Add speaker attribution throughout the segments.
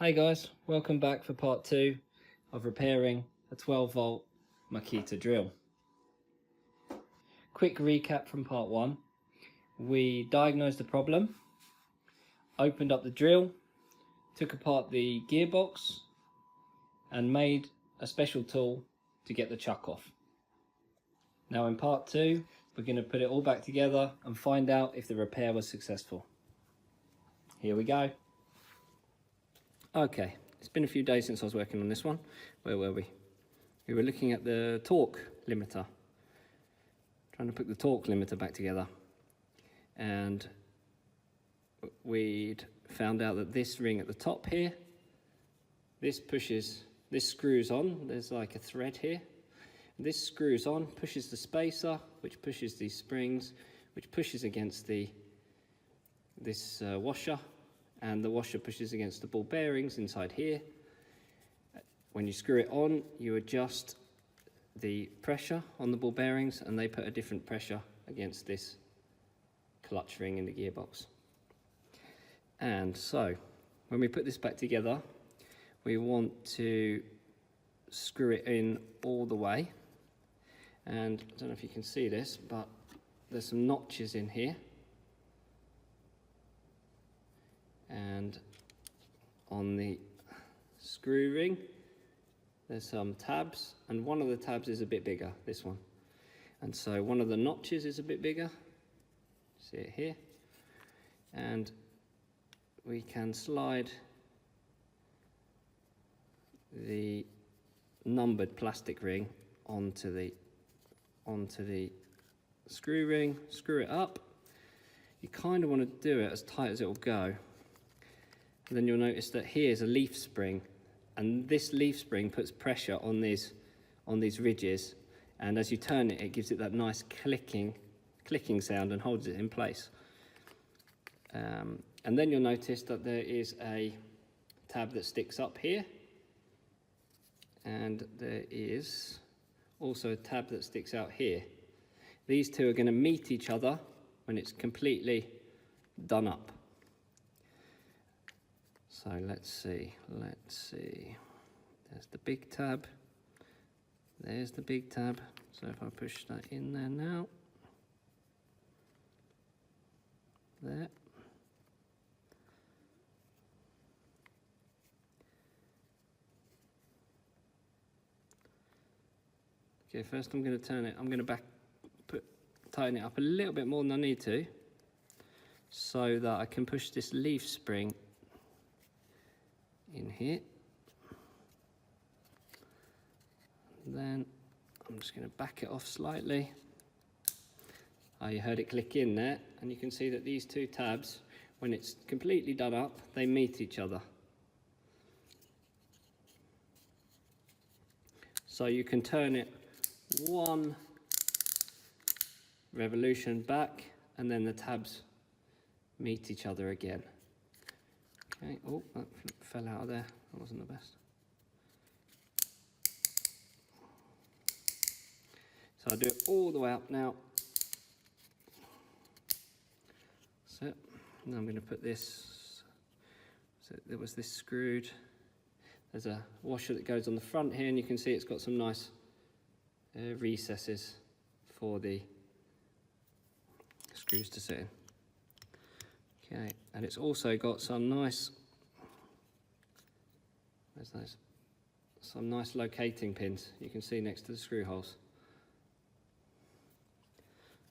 Speaker 1: Hey guys, welcome back for part 2 of repairing a 12-volt Makita drill. Quick recap from part 1. We diagnosed the problem, opened up the drill, took apart the gearbox and made a special tool to get the chuck off. Now in part 2 we're going to put it all back together and find out if the repair was successful. Here we go. Okay. It's been a few days since I was working on this one. Where were we? We were looking at the torque limiter. Trying to put the torque limiter back together. And we'd found out that this ring at the top here, this screws on. There's like a thread here. This screws on, pushes the spacer, which pushes these springs, which pushes against this washer. And the washer pushes against the ball bearings inside here. When you screw it on, you adjust the pressure on the ball bearings and they put a different pressure against this clutch ring in the gearbox. And so, when we put this back together, we want to screw it in all the way. And I don't know if you can see this, but there's some notches in here. And on the screw ring there's some tabs, and one of the tabs is a bit bigger, this one, and so one of the notches is a bit bigger, see it here, and we can slide the numbered plastic ring onto the screw ring, screw it up. You kind of want to do it as tight as it will go. And then you'll notice that here's a leaf spring, and this leaf spring puts pressure on these ridges, and as you turn it, it gives it that nice clicking sound and holds it in place. And then you'll notice that there is a tab that sticks up here, and there is also a tab that sticks out here. These two are going to meet each other when it's completely done up. So let's see, there's the big tab, there's the big tab, so if I push that in there now, there. Okay, first I'm going to turn it, I'm going to tighten it up a little bit more than I need to, so that I can push this leaf spring in here. And then I'm just going to back it off slightly. Oh, you heard it click in there, and you can see that these two tabs, when it's completely done up, they meet each other. So you can turn it one revolution back, and then the tabs meet each other again. Okay, oh, that fell out of there, that wasn't the best. So I'll do it all the way up now. So, now I'm going to put this, so there was this screwed, there's a washer that goes on the front here, and you can see it's got some nice recesses for the screws to sit in. Okay, and it's also got some nice, some nice locating pins you can see next to the screw holes.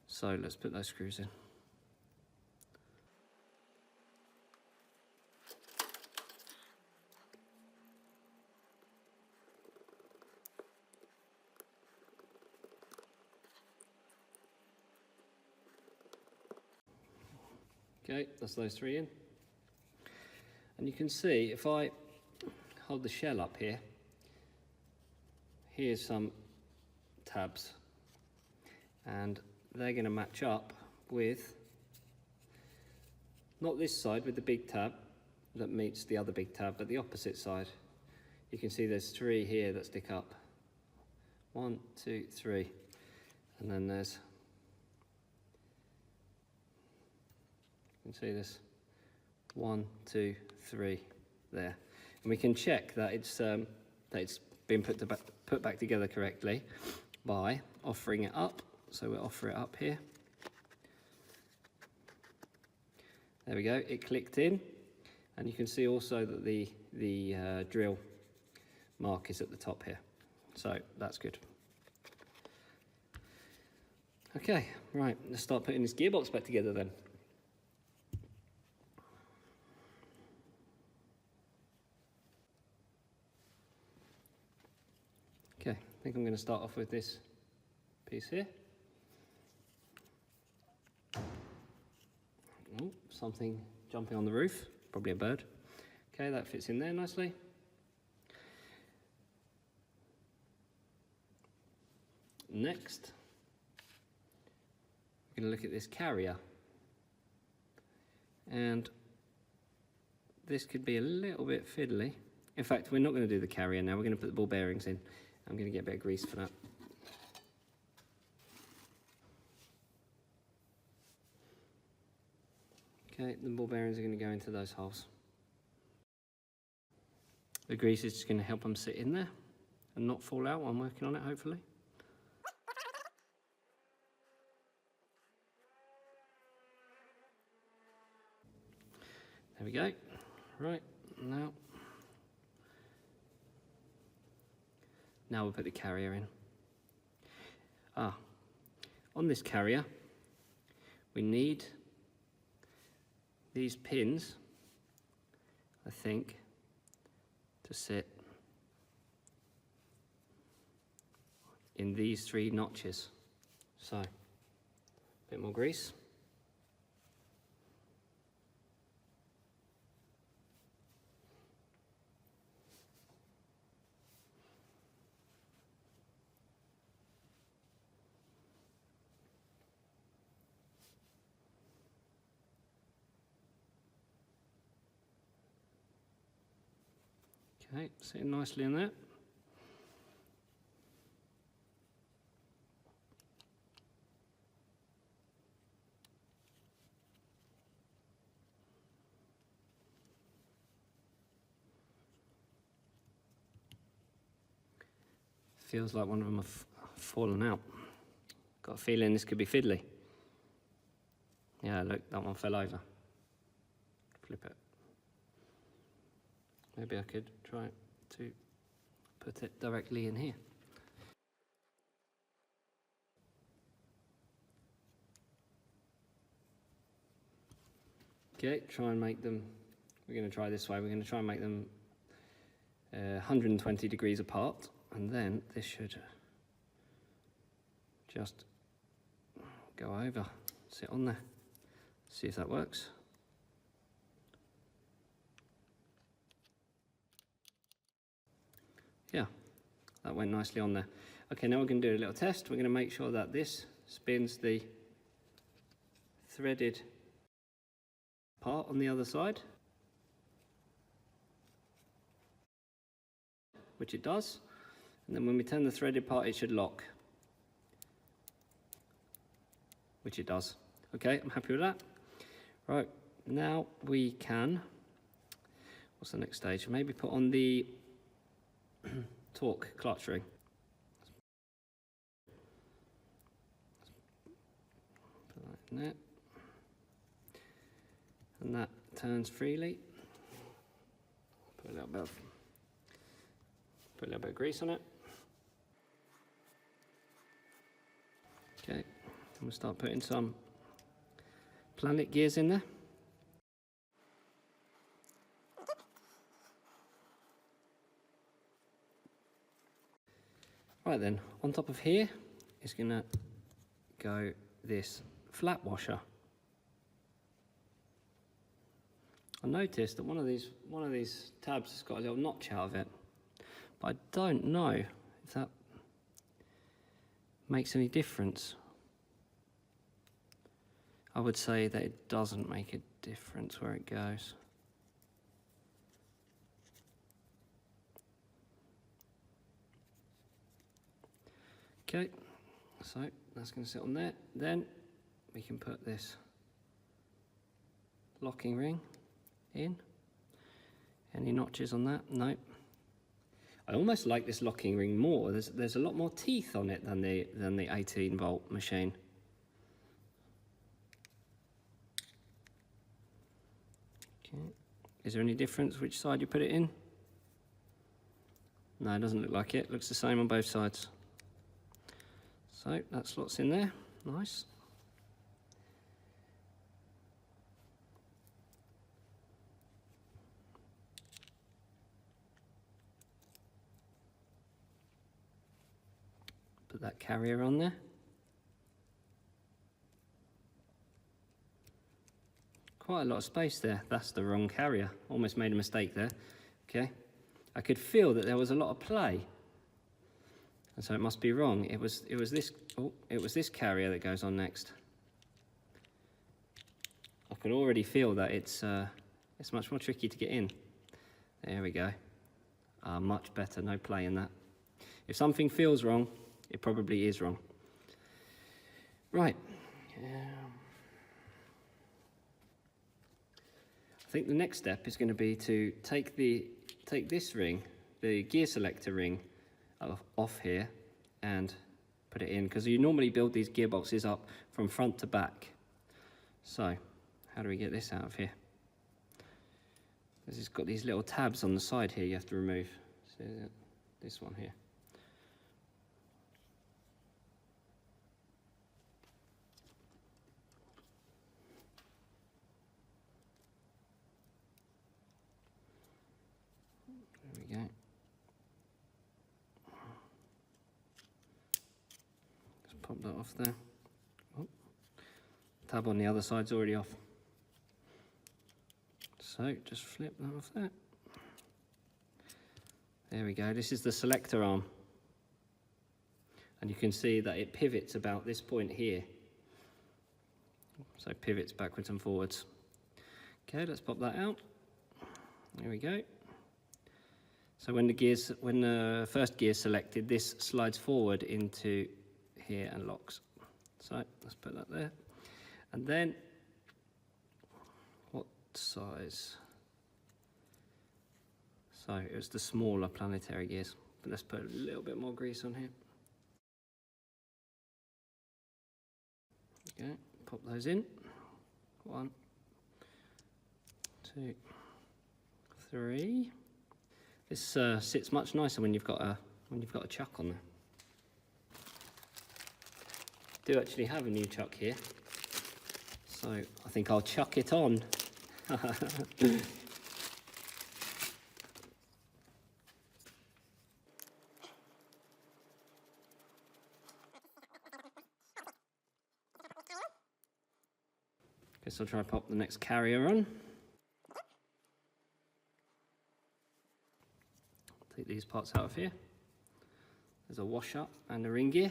Speaker 1: So let's put those screws in. Okay, that's those three in. And you can see, if I hold the shell up here, here's some tabs, and they're going to match up with, not this side with the big tab that meets the other big tab, but the opposite side. You can see there's three here that stick up. 1, 2, 3, and then there's, you can see this 1, 2, 3 there. And we can check that it's been put back together correctly by offering it up. So we'll offer it up here. There we go, it clicked in, and you can see also that the drill mark is at the top here. So that's good. Okay, right, let's start putting this gearbox back together then. Okay, I think I'm going to start off with this piece here. Oh, something jumping on the roof, probably a bird. Okay, that fits in there nicely. Next, we're going to look at this carrier. And this could be a little bit fiddly. In fact, we're not going to do the carrier now, we're going to put the ball bearings in. I'm going to get a bit of grease for that. Okay, the ball bearings are going to go into those holes. The grease is just going to help them sit in there and not fall out while I'm working on it, hopefully. There we go. Right, now we'll put the carrier in. On this carrier, we need these pins, I think, to sit in these 3 notches. So, a bit more grease. Okay, sitting nicely in there. Feels like one of them have fallen out. Got a feeling this could be fiddly. Yeah, look, that one fell over. Flip it. Maybe I could try to put it directly in here. Okay, try and make them, we're going to try this way, we're going to try and make them 120 degrees apart, and then this should just go over, sit on there, see if that works. Yeah, that went nicely on there. Okay, now we're going to do a little test. We're going to make sure that this spins the threaded part on the other side, which it does. And then when we turn the threaded part, it should lock, which it does. Okay, I'm happy with that. Right, now we can, what's the next stage? Maybe put on the torque clutch ring. Put that in there. And that turns freely. Put a little bit of grease on it. Okay, and we'll start putting some planet gears in there. Right then, on top of here is going to go this flat washer. I noticed that one of these tabs has got a little notch out of it, but I don't know if that makes any difference. I would say that it doesn't make a difference where it goes. Okay, so that's going to sit on there. Then we can put this locking ring in Any notches on that? No. I almost like this locking ring more. There's a lot more teeth on it than the 18-volt machine. Okay. Is there any difference which side you put it in? No, it doesn't look like it. Looks the same on both sides. So that slots in there. Nice. Put that carrier on there. Quite a lot of space there. That's the wrong carrier. Almost made a mistake there. Okay. I could feel that there was a lot of play. And so it must be wrong. It was this carrier that goes on next. I can already feel that it's much more tricky to get in. There we go. Much better, no play in that. If something feels wrong, it probably is wrong. Right. I think the next step is going to be to take this ring, the gear selector ring, off here and put it in, because you normally build these gearboxes up from front to back. So how do we get this out of here? It's got these little tabs on the side here you have to remove. So this one here. There we go. Just pop that off there. Oh. Tab on the other side's already off. So just flip that off there. There we go. This is the selector arm. And you can see that it pivots about this point here. So pivots backwards and forwards. Okay, let's pop that out. There we go. So when the first gear is selected, this slides forward into here and locks. So let's put that there. And then, what size? So it was the smaller planetary gears. But let's put a little bit more grease on here. Okay, pop those in. 1, 2, 3. This sits much nicer when you've got a chuck on there. I do actually have a new chuck here, so I think I'll chuck it on. Guess I'll try to pop the next carrier on. Take these parts out of here. There's a washer and a ring gear.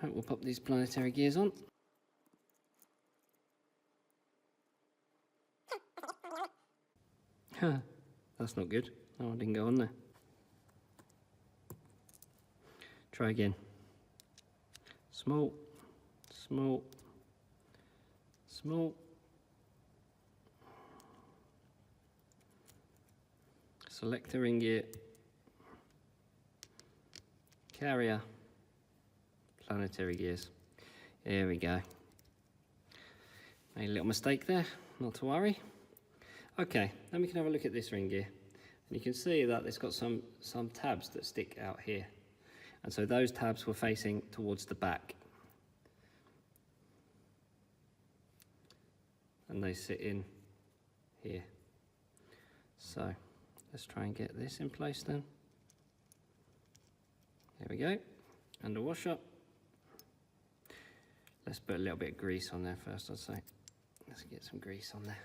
Speaker 1: Right, we'll pop these planetary gears on. That's not good. Oh, I didn't go on there. Try again. Small, small, small. Selector ring gear, carrier, planetary gears. There we go. Made a little mistake there, not to worry. Okay, then we can have a look at this ring gear. And you can see that it's got some tabs that stick out here. And so those tabs were facing towards the back. And they sit in here. So let's try and get this in place then. There we go. And a washer. Let's put a little bit of grease on there first, I'd say. Let's get some grease on there.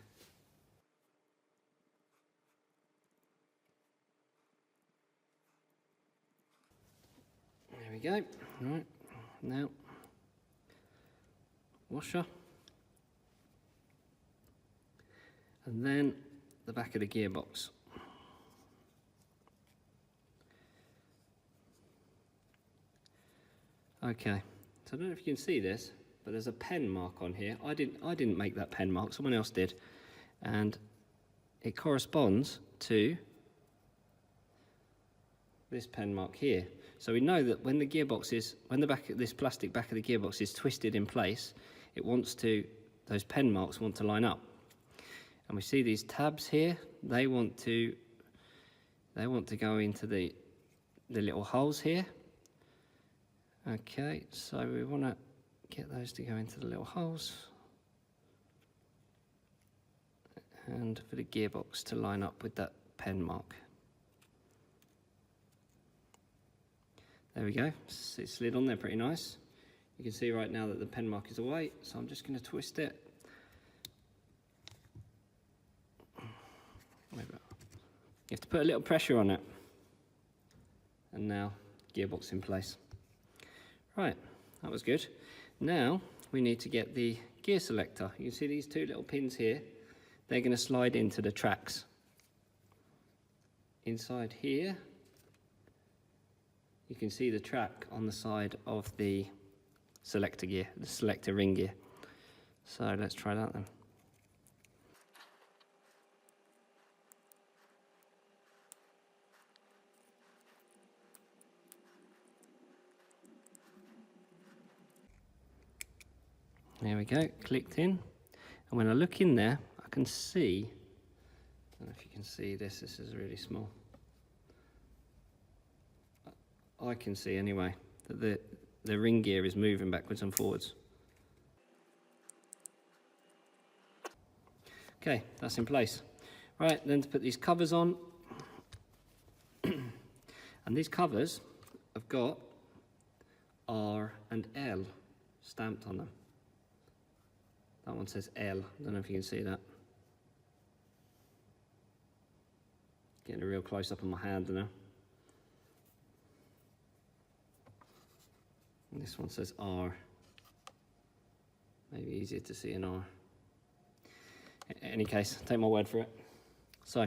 Speaker 1: There we go. Right, now, washer. And then the back of the gearbox. Okay, so I don't know if you can see this, but there's a pen mark on here. I didn't make that pen mark, someone else did. and it corresponds to this pen mark here. So we know that when the gearbox is, when the back, this plastic back of the gearbox is twisted in place, it wants to, those pen marks want to line up. And we see these tabs here, they want to go into the little holes here. Okay, so we want to get those to go into the little holes. And for the gearbox to line up with that pen mark. There we go, it slid on there pretty nice. You can see right now that the pen mark is away, so I'm just going to twist it. You have to put a little pressure on it. And now, gearbox in place. Right, that was good. Now, we need to get the gear selector. You can see these two little pins here. They're going to slide into the tracks. Inside here, you can see the track on the side of the selector gear, the selector ring gear. So let's try that then. There we go, clicked in. And when I look in there, I can see, I don't know if you can see this, this is really small. I can see anyway, that the ring gear is moving backwards and forwards. Okay, that's in place. Right, then to put these covers on. And these covers have got R and L stamped on them. That one says L, I don't know if you can see that. Getting a real close up on my hand now. And this one says R. Maybe easier to see an R. In any case, take my word for it. So,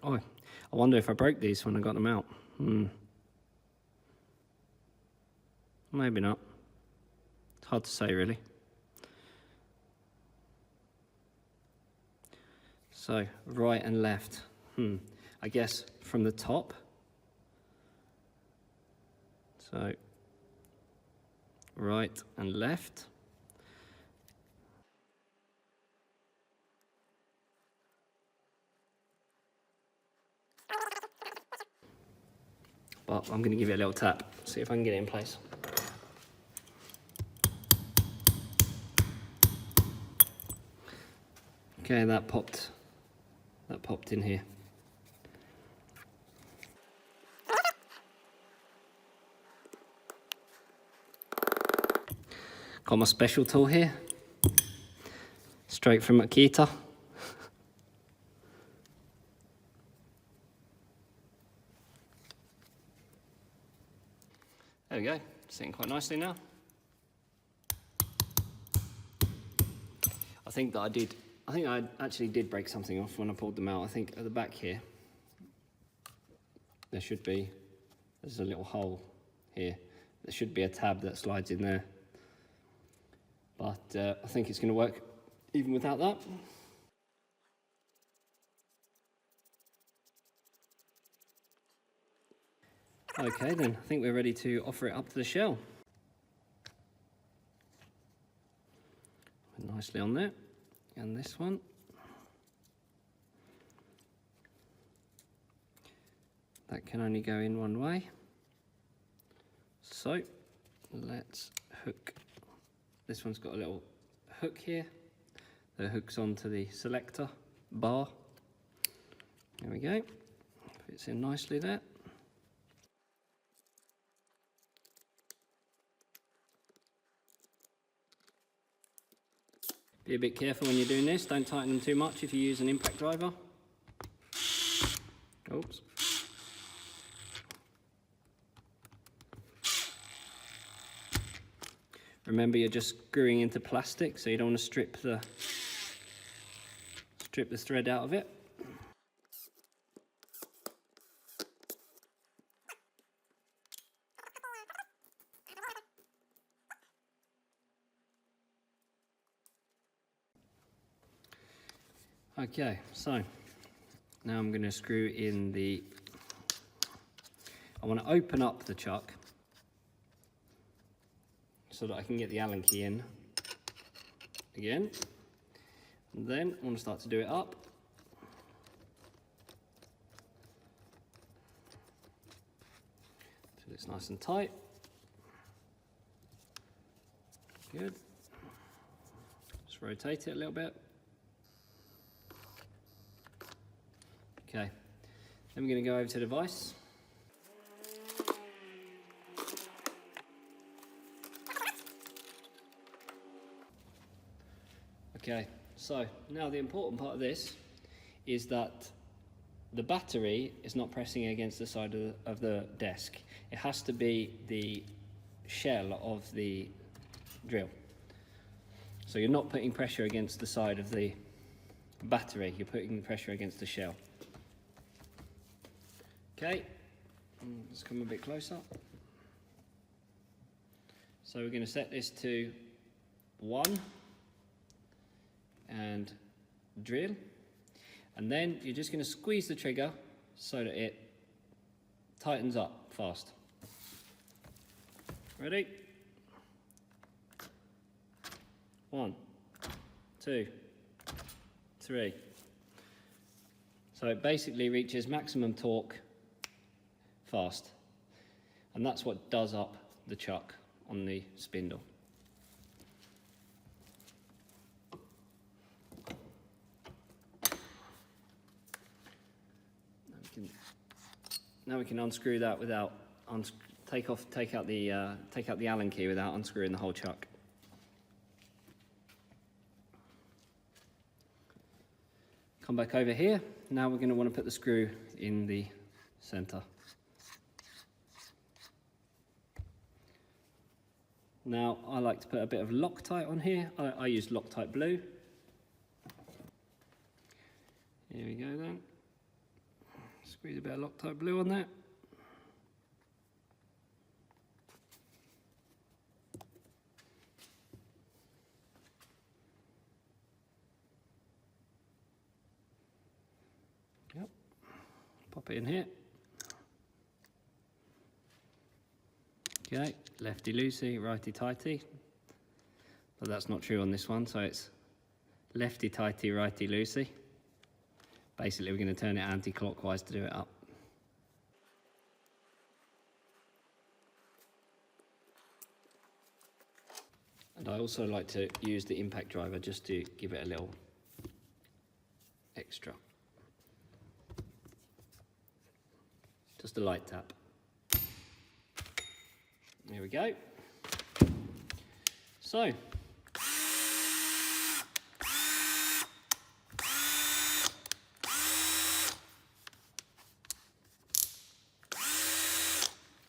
Speaker 1: oh, I wonder if I broke these when I got them out. Maybe not. It's hard to say, really. So, right and left. I guess from the top. So, right and left. But I'm going to give it a little tap, see if I can get it in place. Okay, that popped in here. Got my special tool here, straight from Makita. There we go, sitting quite nicely now. I think I actually did break something off when I pulled them out. I think at the back here, there's a little hole here. There should be a tab that slides in there. But I think it's going to work even without that. Okay then, I think we're ready to offer it up to the shell. Nicely on there. And this one. That can only go in one way. So let's hook. This one's got a little hook here that hooks onto the selector bar. There we go. Fits in nicely there. Be a bit careful when you're doing this. Don't tighten them too much if you use an impact driver. Oops. Remember, you're just screwing into plastic, so you don't want to strip the thread out of it. Okay, so now I'm going to screw in the, I want to open up the chuck so that I can get the Allen key in again. And then I want to start to do it up. So it's nice and tight. Good. Just rotate it a little bit. Okay, then we're going to go over to the vise. Okay, so now the important part of this is that the battery is not pressing against the side of the desk. It has to be the shell of the drill. So you're not putting pressure against the side of the battery, you're putting pressure against the shell. Okay, let's come a bit closer. So we're going to set this to 1 and drill, and then you're just going to squeeze the trigger so that it tightens up fast. Ready? 1, 2, 3. So it basically reaches maximum torque fast, and that's what does up the chuck on the spindle. Now we can unscrew that without take out the Allen key without unscrewing the whole chuck. Come back over here. Now we're going to want to put the screw in the center. Now I like to put a bit of Loctite on here. I use Loctite blue. Here we go then. Squeeze a bit of Loctite blue on that. Yep. Pop it in here. Okay, lefty loosey, righty tighty. But that's not true on this one, so it's lefty tighty, righty loosey. Basically, we're going to turn it anti-clockwise to do it up. And I also like to use the impact driver just to give it a little extra. Just a light tap. There we go. So,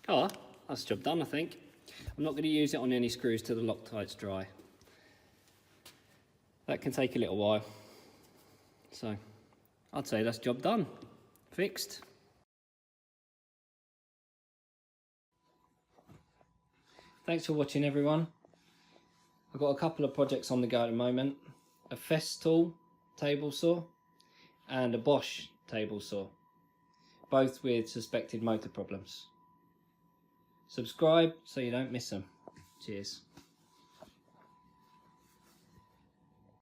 Speaker 1: oh, that's the job done, I think. I'm not going to use it on any screws till the Loctite's dry. That can take a little while. So, I'd say that's job done. Fixed. Thanks for watching, everyone. I've got a couple of projects on the go at the moment. A Festool table saw and a Bosch table saw. Both with suspected motor problems. Subscribe so you don't miss them. Cheers.